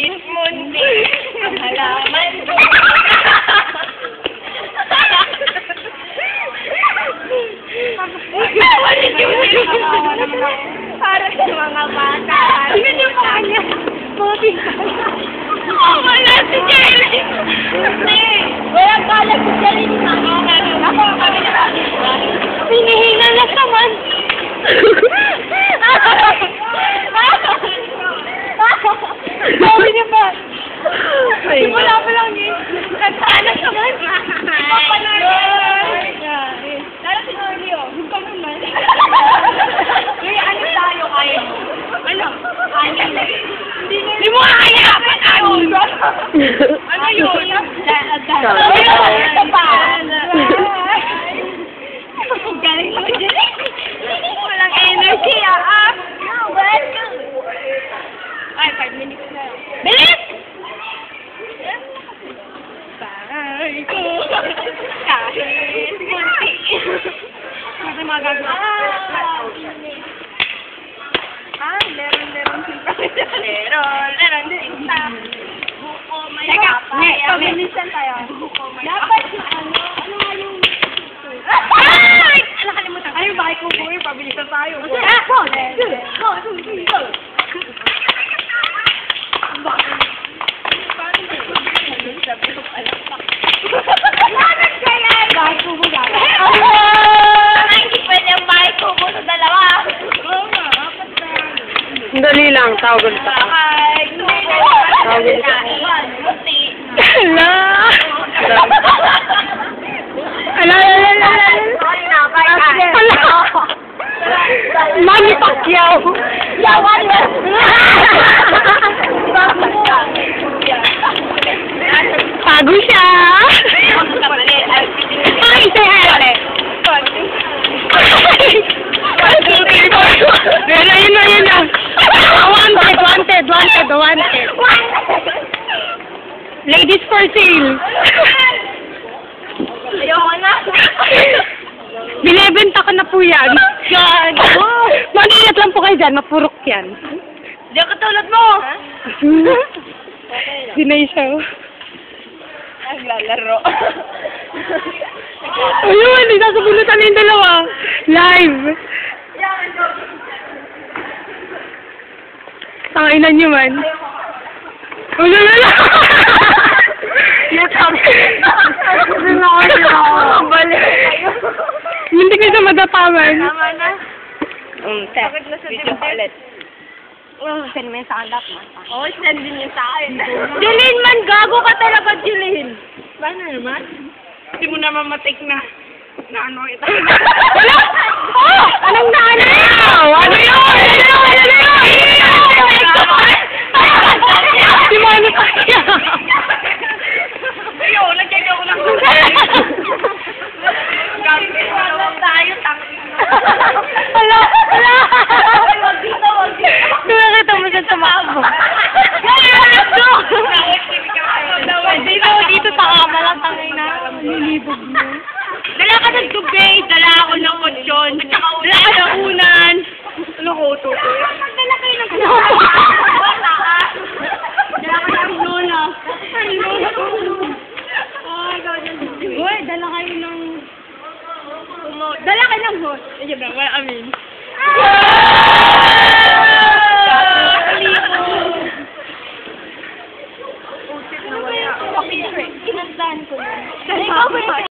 muntik-muntik. Ang halaman ko. Para sa mga bata. Tingnan yung mukha niya. Mga tingnan. Wala si Jelly. Walang kalag si Jelly. Ako kami na. Pinihinga na naman. Sabi niya ba? Wala pa lang eh. Katalas naman. Lalo si Norlio. Huwag ka naman. Uy, ano tayo kayo? Ano? Anin. Hindi mo kaya pa anin. Ano yun? Ito pa. Galing mo dyan. Walang energy ah. Ay, 5 minutes na. Bilis! Bahay ko. Kahit munti. Kasi magagawa. Meron sinta. Meron sinta. Buko may Teka, papaya. pag-minisan tayo. Buko may Dapat papaya. ano nga yung... Ay! Nakalimutan. Ay, bakit ko po yung pabilisan tayo? Go! Bakit kaya? Bakit ko po gano'n? Ay, hindi pwede ang bahay ko po sa dalawa. Oo nga, apat na. Dali lang, tawag sa Bakit? Tawag sa Buti. Ala! Ala, ala, ala, ala. Ala! Mami Pacquiao! Yawan yan. Pago siya! Ay, say hi! Yun na. Wanted. Ladies for sale. Ayoko na. Binibenta ko na po yan. God. Mag-ingat lang po kayo dyan, mapurok yan. Di ako tulad mo. Dinay siya. Naglalaro. Ayun, isasabunutan na yung dalawa. Live. Tangainan nyo man. Ululala! Hindi kayo na madapaman. Tama na. Tek, Bakit nasa video dibdib? ulit. Send mo yung sa anak mo. Oo, send din niya sa akin. Jeline man, gago ka talaga, Jeline. Paano naman? Hindi mo naman matik na ano ito. Wala! Oh! Anong naanaw? Ano yun? Si Mano Pacquiao. Ayun, nagkagawa ko lang. Gagawin tayo, tangin. Wala! Wag dito. Nakakita mo siya sa mabo. Dito sa kama lang, tangay na. Nilibog mo. Dala ka ng tubig, dala ako ng kutsyon, dala ka ng unan. Ano ko, tuto? Dala kayo ng kutsyon. Bata ka. Dala ka ng lola. Ay, lola ko. Ay, gawin ng tubig. Uy, dala kayo ng... Dala ka ng hot. Ayun na, wala amin. Kinantahan ko na. Ikaw ba